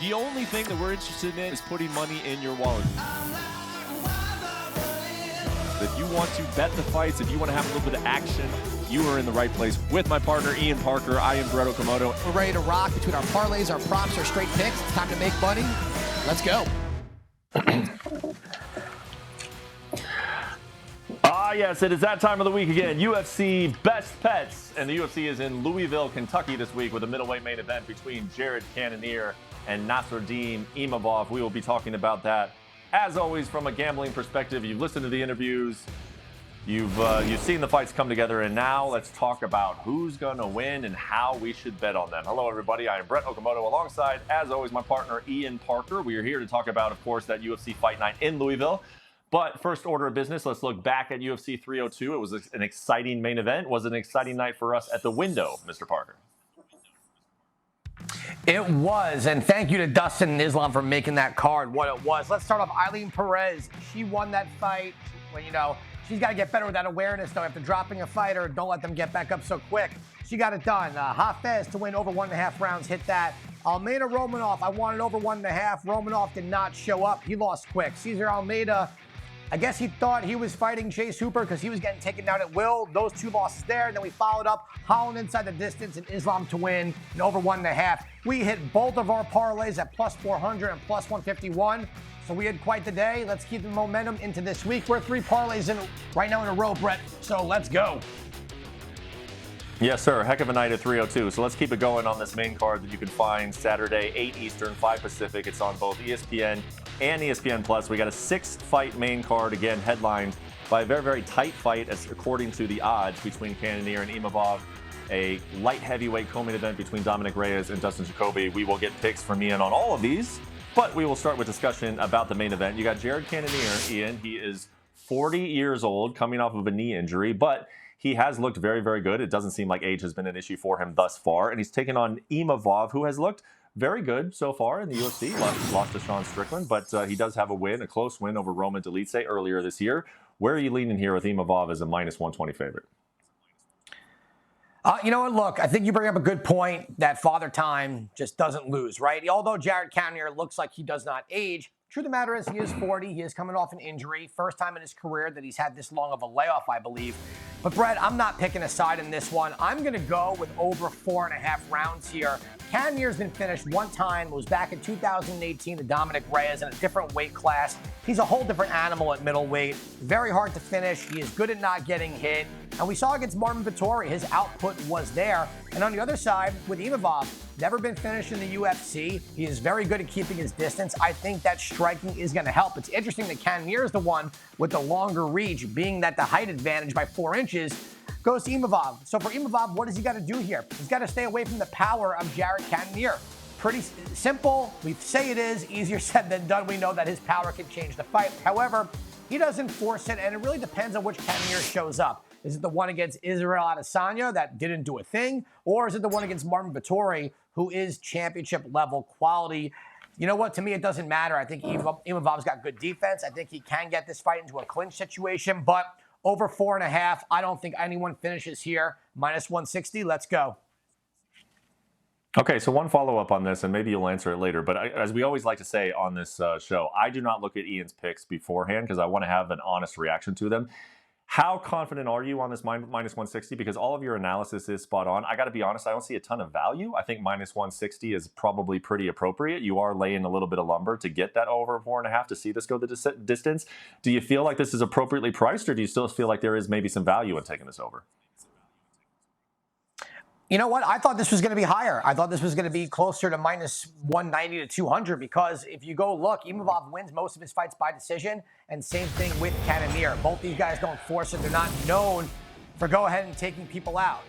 The only thing that we're interested in is putting money in your wallet. If you want to bet the fights, if you want to have a little bit of action, you are in the right place. With my partner, Ian Parker, I am Brett Okamoto. We're ready to rock between our parlays, our props, our straight picks. It's time to make money. Let's go. Yes, it is that time of the week again. UFC Best Bets. And the UFC is in Louisville, Kentucky this week with a middleweight main event between Jared Cannonier and Nassourdine Imavov. We will be talking about that, as always, from a gambling perspective. You've listened to the interviews. You've seen the fights come together. And now let's talk about who's going to win and how we should bet on them. Hello, everybody. I am Brett Okamoto alongside, as always, my partner, Ian Parker. We are here to talk about, of course, that UFC Fight Night in Louisville. But first order of business, let's look back at UFC 302. It was an exciting main event. It was an exciting night for us at the window, Mr. Parker. It was, and thank you to Dustin and Islam for making that card what it was. Let's start off Eileen Perez. She won that fight. Well, she's got to get better with that awareness, though. After dropping a fighter, don't let them get back up so quick. She got it done. Hafez to win over 1.5 rounds, hit that. Almeida Romanov, I wanted over 1.5. Romanov did not show up. He lost quick. Cesar Almeida, I guess he thought he was fighting Chase Hooper because he was getting taken down at will. Those two losses there. And then we followed up Holland inside the distance and Islam to win and over 1.5. We hit both of our parlays at plus 400 and plus 151. So we had quite the day. Let's keep the momentum into this week. We're 3 parlays in right now in a row, Brett. So let's go. Yes, sir. Heck of a night at 302. So let's keep it going on this main card that you can find Saturday, 8 Eastern, 5 Pacific. It's on both ESPN and ESPN Plus. We got a 6-fight main card, again, headlined by a very, very tight fight, as according to the odds, between Cannonier and Imavov. A light heavyweight co-main event between Dominic Reyes and Dustin Jacoby. We will get picks from Ian on all of these, but we will start with discussion about the main event. You got Jared Cannonier, Ian. He is 40 years old, coming off of a knee injury, but he has looked very, very good. It doesn't seem like age has been an issue for him thus far. And he's taken on Imavov, who has looked very good so far in the UFC. Lost to Sean Strickland, but he does have a close win over Roman Dolidze earlier this year. Where are you leaning here with Imavov as a minus 120 favorite? You know what? Look, I think you bring up a good point that Father Time just doesn't lose, right? Although Jared Cannonier looks like he does not age, truth of the matter is he is 40. He is coming off an injury. First time in his career that he's had this long of a layoff, I believe. But, Brett, I'm not picking a side in this one. I'm going to go with over 4.5 rounds here. Cannonier's been finished one time. It was back in 2018 to Dominic Reyes in a different weight class. He's a whole different animal at middleweight. Very hard to finish. He is good at not getting hit. And we saw against Martin Vettori, his output was there. And on the other side, with Imavov, never been finished in the UFC. He is very good at keeping his distance. I think that striking is going to help. It's interesting that Cannonier is the one with the longer reach, being that the height advantage by 4 inches goes to Imavov. So for Imavov, what does he got to do here? He's got to stay away from the power of Jared Cannonier. Pretty simple. We say it is easier said than done. We know that his power can change the fight. However, he doesn't force it, and it really depends on which Cannonier shows up. Is it the one against Israel Adesanya that didn't do a thing? Or is it the one against Martin Vettori, who is championship-level quality? You know what? To me, it doesn't matter. I think Imavov's got good defense. I think he can get this fight into a clinch situation. But over 4.5, I don't think anyone finishes here. Minus 160, let's go. Okay, so one follow-up on this, and maybe you'll answer it later. But as we always like to say on this show, I do not look at Ian's picks beforehand because I want to have an honest reaction to them. How confident are you on this minus 160? Because all of your analysis is spot on. I got to be honest, I don't see a ton of value. I think minus 160 is probably pretty appropriate. You are laying a little bit of lumber to get that over 4.5 to see this go the distance. Do you feel like this is appropriately priced, or do you still feel like there is maybe some value in taking this over? You know what? I thought this was going to be higher. I thought this was going to be closer to minus 190 to 200 because if you go look, Imavov wins most of his fights by decision, and same thing with Cannonier. Both these guys don't force it. They're not known for go ahead and taking people out.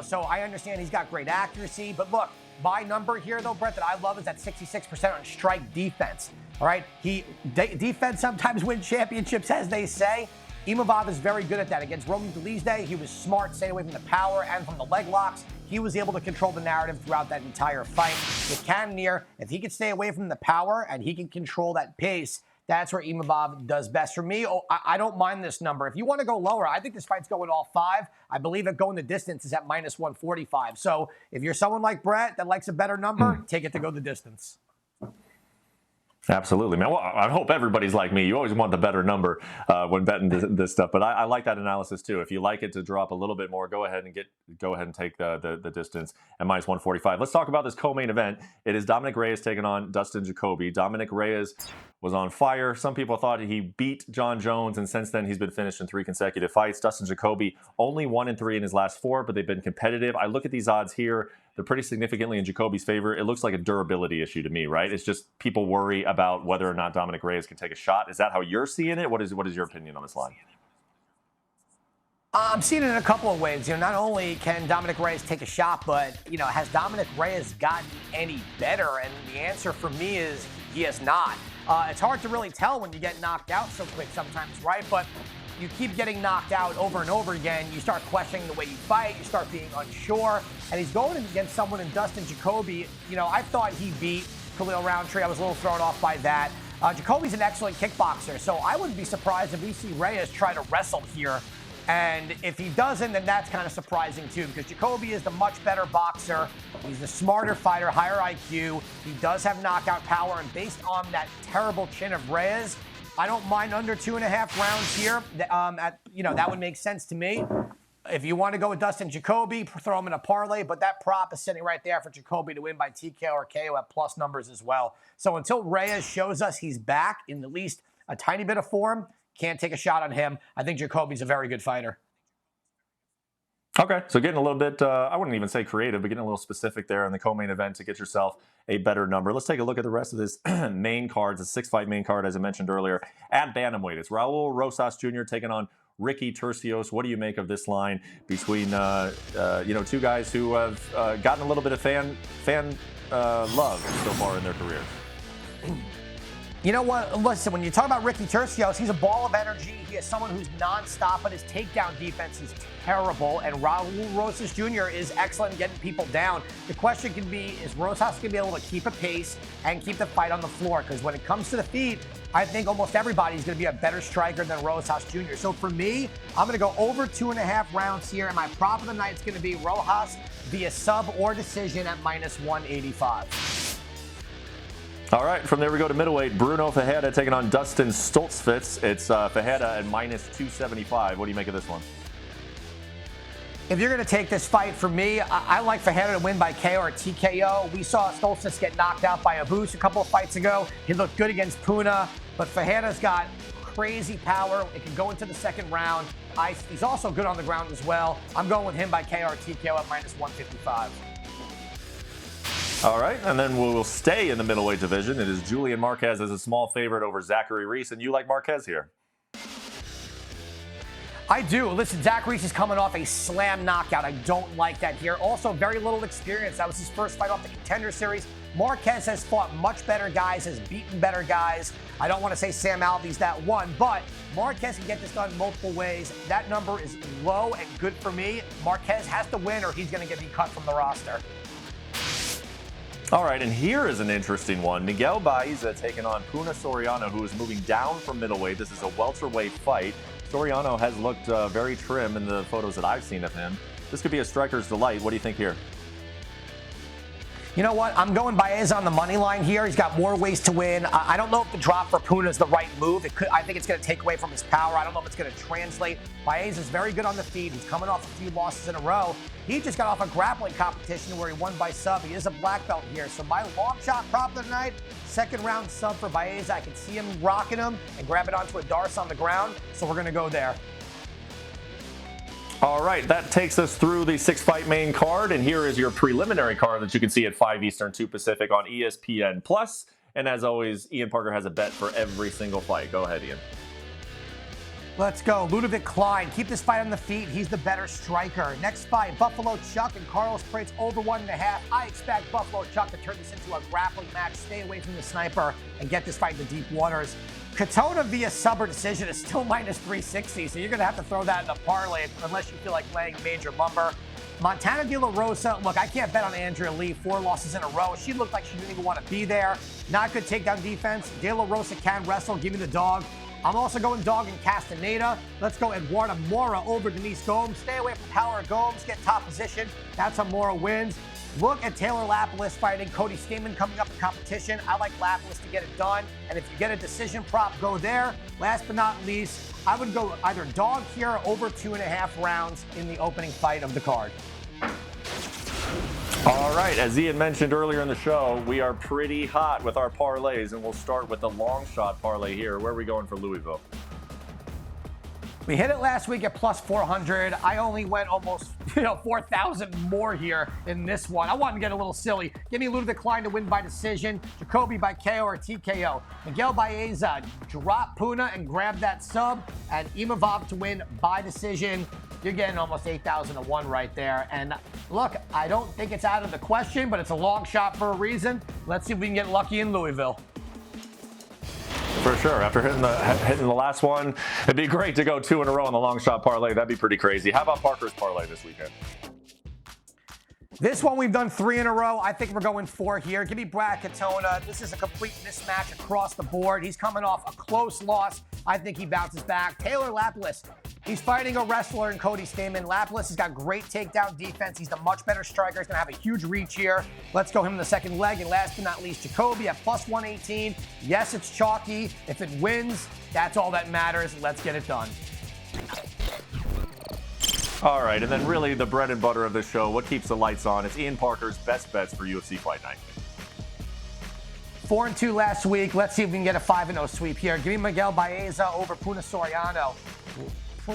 So I understand he's got great accuracy, but look, my number here though, Brett, that I love is that 66% on strike defense. All right, defense sometimes wins championships, as they say. Imavov is very good at that. Against Roman Dolidze, he was smart, staying away from the power and from the leg locks. He was able to control the narrative throughout that entire fight. With Cannonier, if he can stay away from the power and he can control that pace, that's where Imavov does best. For me, I don't mind this number. If you want to go lower, I think this fight's going all 5. I believe it going the distance is at minus 145. So if you're someone like Brett that likes a better number, take it to go the distance. Absolutely, man. Well, I hope everybody's like me. You always want the better number when betting this stuff. But I like that analysis too. If you like it to drop a little bit more, go ahead and take the distance at -145. Let's talk about this co-main event. It is Dominic Reyes taking on Dustin Jacoby. Dominic Reyes was on fire. Some people thought he beat John Jones, and since then he's been finished in 3 consecutive fights. Dustin Jacoby only 1-3 in his last 4, but they've been competitive. I look at these odds here. They're pretty significantly in Jacoby's favor. It looks like a durability issue to me, right? It's just people worry about whether or not Dominic Reyes can take a shot. Is that how you're seeing it? What is your opinion on this line? I'm seeing it in a couple of ways. Not only can Dominic Reyes take a shot, but, has Dominic Reyes gotten any better? And the answer for me is he has not. It's hard to really tell when you get knocked out so quick sometimes, right? But you keep getting knocked out over and over again. You start questioning the way you fight. You start being unsure. And he's going against someone in Dustin Jacoby. I thought he beat Khalil Roundtree. I was a little thrown off by that. Jacoby's an excellent kickboxer, so I wouldn't be surprised if we see Reyes try to wrestle here. And if he doesn't, then that's kind of surprising too, because Jacoby is the much better boxer. He's the smarter fighter, higher IQ. He does have knockout power, and based on that terrible chin of Reyes, I don't mind under 2.5 rounds here. That would make sense to me. If you want to go with Dustin Jacoby, throw him in a parlay, but that prop is sitting right there for Jacoby to win by TKO or KO at plus numbers as well. So until Reyes shows us he's back in at least a tiny bit of form, can't take a shot on him. I think Jacoby's a very good fighter. Okay, so getting a little bit, I wouldn't even say creative, but getting a little specific there in the co-main event to get yourself a better number. Let's take a look at the rest of this main card. It's a 6-fight main card, as I mentioned earlier. At bantamweight, it's Raul Rosas Jr. taking on Ricky Turcios. What do you make of this line between, two guys who have gotten a little bit of fan love so far in their careers? You know what? Listen, when you talk about Ricky Turcios, he's a ball of energy. He is someone who's nonstop, but his takedown defense is terrible. And Raul Rosas Jr. is excellent at getting people down. The question can be, is Rosas going to be able to keep a pace and keep the fight on the floor? Because when it comes to the feet, I think almost everybody's going to be a better striker than Rosas Jr. So for me, I'm going to go over 2.5 rounds here. And my prop of the night is going to be Rojas via sub or decision at -185. All right, from there we go to middleweight. Bruno Ferreira taking on Dustin Stoltzfus. It's Ferreira at -275. What do you make of this one? If you're going to take this fight, for me, I like Ferreira to win by KO or TKO. We saw Stoltzfus get knocked out by Abus a couple of fights ago. He looked good against Puna, but Ferreira's got crazy power. It can go into the second round. He's also good on the ground as well. I'm going with him by KO or TKO at -155. All right, and then we'll stay in the middleweight division. It is Julian Marquez as a small favorite over Zachary Reese, and you like Marquez here. I do. Listen, Zach Reese is coming off a slam knockout. I don't like that here. Also, very little experience. That was his first fight off the Contender Series. Marquez has fought much better guys, has beaten better guys. I don't want to say Sam Alvey's that one, but Marquez can get this done multiple ways. That number is low and good for me. Marquez has to win or he's going to get cut from the roster. All right, and here is an interesting one. Miguel Baeza taking on Puna Soriano, who is moving down from middleweight. This is a welterweight fight. Soriano has looked very trim in the photos that I've seen of him. This could be a striker's delight. What do you think here? You know what? I'm going Baeza on the money line here. He's got more ways to win. I don't know if the drop for Puna is the right move. I think it's going to take away from his power. I don't know if it's going to translate. Baeza is very good on the feet. He's coming off a few losses in a row. He just got off a grappling competition where he won by sub. He is a black belt here. So my long shot prop of the night, second round sub for Baeza. I can see him rocking him and grab it onto a Darce on the ground. So we're going to go there. All right, that takes us through the 6-fight main card, and here is your preliminary card that you can see at 5 Eastern, 2 Pacific on ESPN+. And as always, Ian Parker has a bet for every single fight. Go ahead, Ian. Let's go. Ludovic Klein. Keep this fight on the feet. He's the better striker. Next fight, Buffalo Chuck and Carlos Prates over 1.5. I expect Buffalo Chuck to turn this into a grappling match, stay away from the sniper, and get this fight in the deep waters. Katona via sub or decision is still -360, so you're going to have to throw that in a parlay unless you feel like laying major lumber. Montana De La Rosa, look, I can't bet on Andrea Lee, 4 losses in a row. She looked like she didn't even want to be there. Not good takedown defense. De La Rosa can wrestle. Give me the dog. I'm also going dog in Castaneda. Let's go Eduardo Mora over Denise Gomes. Stay away from Power Gomes. Get top position. That's how Mora wins. Look at Taylor Lapilus fighting Cody Stamann coming up in competition. I like Lapilus to get it done. And if you get a decision prop, go there. Last but not least, I would go either dog here or over 2.5 rounds in the opening fight of the card. All right, as Ian mentioned earlier in the show, we are pretty hot with our parlays, and we'll start with the long shot parlay here. Where are we going for Louisville? We hit it last week at plus 400. I only went almost 4,000 more here in this one. I wanted to get a little silly. Give me Ludwig Klein to win by decision, Jacoby by KO or TKO, Miguel Baeza drop Puna and grab that sub, and Imavov to win by decision. You're getting almost 8,000 to 1 right there. And look, I don't think it's out of the question, but it's a long shot for a reason. Let's see if we can get lucky in Louisville. For sure. After hitting the last one, it'd be great to go 2 in a row on the long shot parlay. That'd be pretty crazy. How about Parker's parlay this weekend? This one we've done 3 in a row. I think we're going 4 here. Give me Brad Katona. This is a complete mismatch across the board. He's coming off a close loss. I think he bounces back. Taylor Lapilus. He's fighting a wrestler in Cody Stamann. Lapilus has got great takedown defense. He's the much better striker. He's going to have a huge reach here. Let's go him in the second leg. And last but not least, Jacoby at plus 118. Yes, it's chalky. If it wins, that's all that matters. Let's get it done. All right, and then really the bread and butter of this show, what keeps the lights on? It's Ian Parker's best bets for UFC Fight Night. 4-2 last week. Let's see if we can get a 5-0 sweep here. Give me Miguel Baeza over Puna Soriano.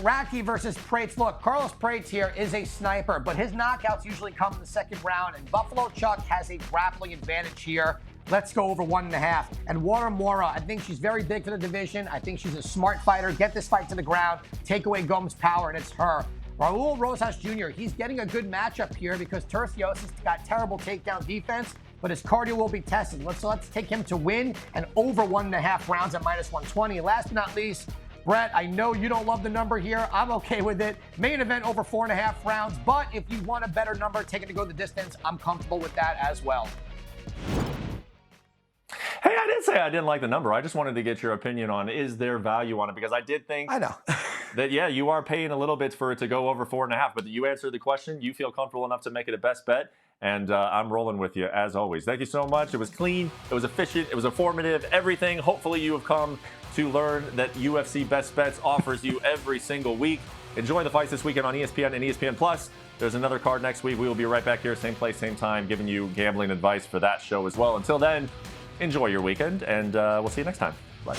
Raki versus Prates. Look, Carlos Prates here is a sniper, but his knockouts usually come in the second round, and Buffalo Chuck has a grappling advantage here. Let's go over 1.5. And Wara Mora, I think she's very big for the division. I think she's a smart fighter. Get this fight to the ground. Take away Gomes' power, and it's her. Raul Rosas Jr., he's getting a good matchup here because Tercios has got terrible takedown defense, but his cardio will be tested. Let's take him to win and over 1.5 rounds at minus 120. And last but not least, Brett, I know you don't love the number here. I'm okay with it. Main event over 4.5 rounds, but if you want a better number, take it to go the distance. I'm comfortable with that as well. Hey, I didn't say I didn't like the number. I just wanted to get your opinion on, is there value on it? Because I did think I know that, yeah, you are paying a little bit for it to go over 4.5, but you answered the question. You feel comfortable enough to make it a best bet, and I'm rolling with you as always. Thank you so much. It was clean. It was efficient. It was informative. Everything. Hopefully you have come to learn that UFC Best Bets offers you every single week. Enjoy the fights this weekend on ESPN and ESPN Plus. There's another card next week. We will be right back here, same place, same time, giving you gambling advice for that show as well. Until then, enjoy your weekend, and we'll see you next time. Bye.